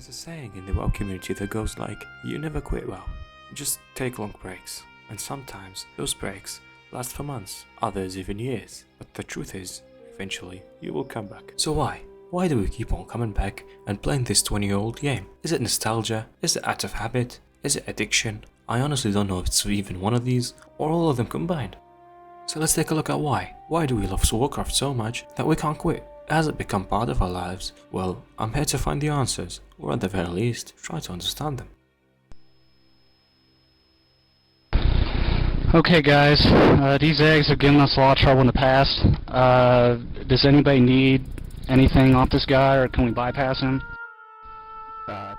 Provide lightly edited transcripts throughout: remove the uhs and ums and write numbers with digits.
There's a saying in the WoW community that goes like, you never quit WoW, you just take long breaks. And sometimes those breaks last for months, others even years. But the truth is, eventually, you will come back. So why? Why do we keep on coming back and playing this 20-year-old game? Is it nostalgia? Is it out of habit? Is it addiction? I honestly don't know if it's even one of these, or all of them combined. So let's take a look at why. Why do we love Warcraft so much that we can't quit? Has it become part of our lives? Well, I'm here to find the answers, or at the very least, try to understand them. Okay guys, these eggs have given us a lot of trouble in the past. Does anybody need anything off this guy, or can we bypass him? To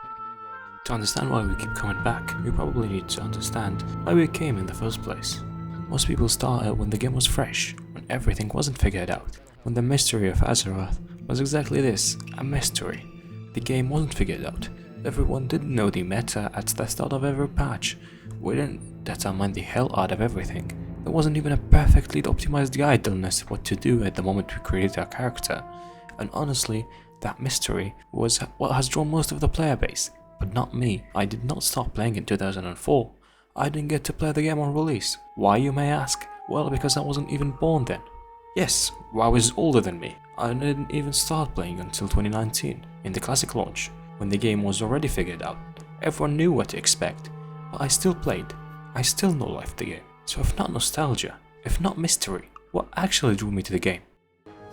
understand why we keep coming back, we probably need to understand why we came in the first place. Most people started when the game was fresh, when everything wasn't figured out, when the mystery of Azeroth was exactly this, a mystery. The game wasn't figured out. Everyone didn't know the meta at the start of every patch. We didn't determine the hell out of everything. There wasn't even a perfectly optimized guide telling us what to do at the moment we created our character. And honestly, that mystery was what has drawn most of the player base. But not me. I did not start playing in 2004. I didn't get to play the game on release. Why, you may ask? Well, because I wasn't even born then. Yes, WoW is older than me. I didn't even start playing until 2019, in the classic launch, when the game was already figured out. Everyone knew what to expect, but I still played. I still know life the game. So if not nostalgia, if not mystery, what actually drew me to the game?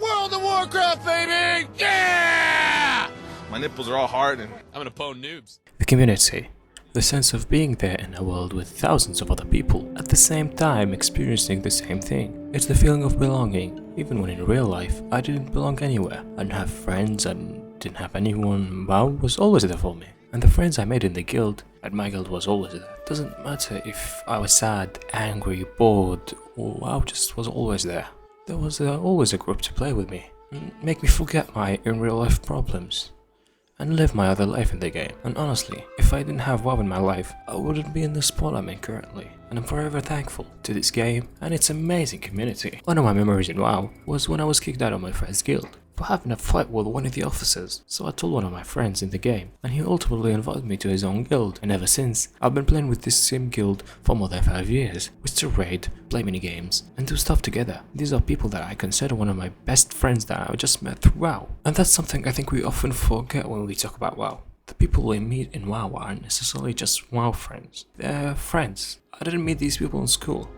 World of Warcraft, baby! Yeah! My nipples are all hard and I'm gonna pwn noobs. The community. The sense of being there in a world with thousands of other people at the same time experiencing the same thing. It's the feeling of belonging, even when in real life I didn't belong anywhere. I didn't have friends, I didn't have anyone. WoW was always there for me. And the friends I made in the guild, at my guild, was always there. Doesn't matter if I was sad, angry, bored, or WoW just was always there. There was always a group to play with me, and make me forget my in real life problems, and live my other life in the game. And honestly, if I didn't have WoW in my life, I wouldn't be in the spot I'm in currently. And I'm forever thankful to this game and its amazing community. One of my memories in WoW was when I was kicked out of my friend's guild for having a fight with one of the officers. So I told one of my friends in the game, and he ultimately invited me to his own guild. And ever since, I've been playing with this same guild for more than 5 years. We still raid, play minigames, and do stuff together. These are people that I consider one of my best friends that I just met through WoW. And that's something I think we often forget when we talk about WoW. The people we meet in WoW aren't necessarily just WoW friends. They're friends. I didn't meet these people in school.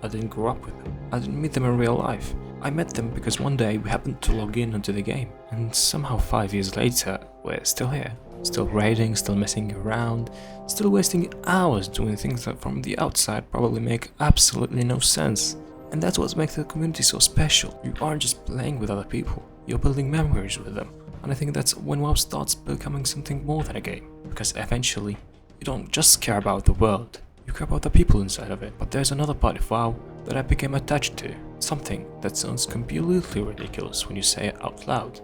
I didn't grow up with them. I didn't meet them in real life. I met them because one day we happened to log in onto the game, and somehow 5 years later, we're still here. Still raiding, still messing around, still wasting hours doing things that from the outside probably make absolutely no sense. And that's what makes the community so special. You aren't just playing with other people, you're building memories with them. And I think that's when WoW starts becoming something more than a game. Because eventually, you don't just care about the world, you care about the people inside of it. But there's another part of WoW that I became attached to. Something that sounds completely ridiculous when you say it out loud.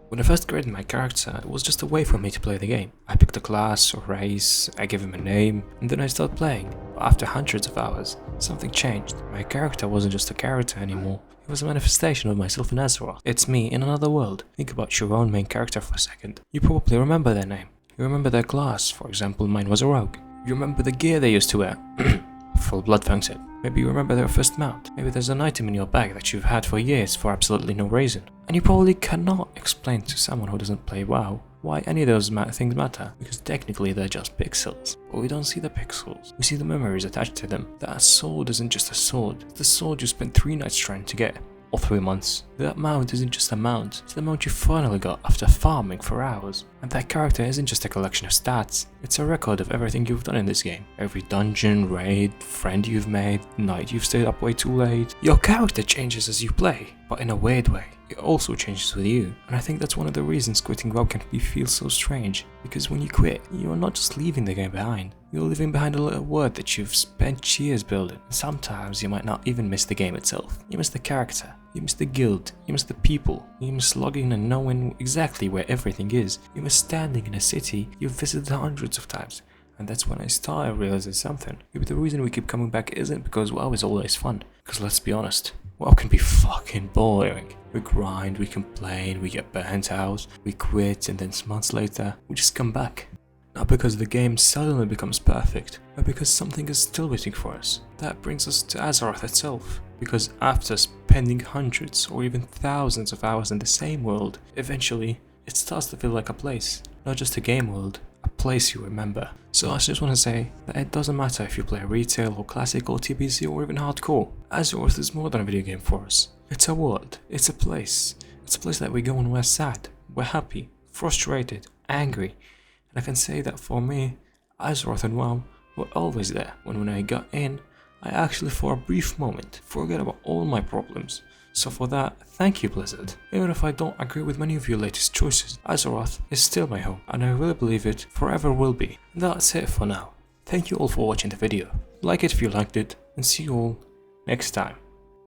When I first created my character, it was just a way for me to play the game. I picked a class or race, I gave him a name, and then I started playing. But after hundreds of hours, something changed. My character wasn't just a character anymore. It was a manifestation of myself in Azeroth. It's me in another world. Think about your own main character for a second. You probably remember their name. You remember their class. For example, mine was a rogue. You remember the gear they used to wear. Full blood fountain. Maybe you remember their first mount. Maybe there's an item in your bag that you've had for years for absolutely no reason. And you probably cannot explain to someone who doesn't play WoW why any of those things matter, because technically they're just pixels. But we don't see the pixels, we see the memories attached to them. That sword isn't just a sword, it's the sword you spent 3 nights trying to get. Or 3 months. That mount isn't just a mount, it's the mount you finally got after farming for hours. And that character isn't just a collection of stats, it's a record of everything you've done in this game. Every dungeon, raid, friend you've made, night you've stayed up way too late. Your character changes as you play, but in a weird way. It also changes with you. And I think that's one of the reasons quitting WoW can feel so strange. Because when you quit, you're not just leaving the game behind. You're leaving behind a little world that you've spent years building. And sometimes you might not even miss the game itself. You miss the character. You miss the guild. You miss the people. You miss logging and knowing exactly where everything is. You miss standing in a city you've visited hundreds of times. And that's when I started realizing something. Maybe the reason we keep coming back isn't because WoW is always fun. Because let's be honest, WoW can be fucking boring. We grind, we complain, we get burnt out, we quit, and then months later, we just come back. Not because the game suddenly becomes perfect, but because something is still waiting for us. That brings us to Azeroth itself. Because after spending hundreds or even thousands of hours in the same world, eventually it starts to feel like a place. Not just a game world, a place you remember. So I just want to say that it doesn't matter if you play retail or classic or TBC or even hardcore. Azeroth is more than a video game for us. It's a world, it's a place. It's a place that we go when we're sad, we're happy, frustrated, angry. And I can say that for me, Azeroth and WoW were always there. When I got in, I actually for a brief moment forgot about all my problems. So for that, thank you Blizzard. Even if I don't agree with many of your latest choices, Azeroth is still my home, and I really believe it forever will be. And that's it for now. Thank you all for watching the video. Like it if you liked it, and see you all next time.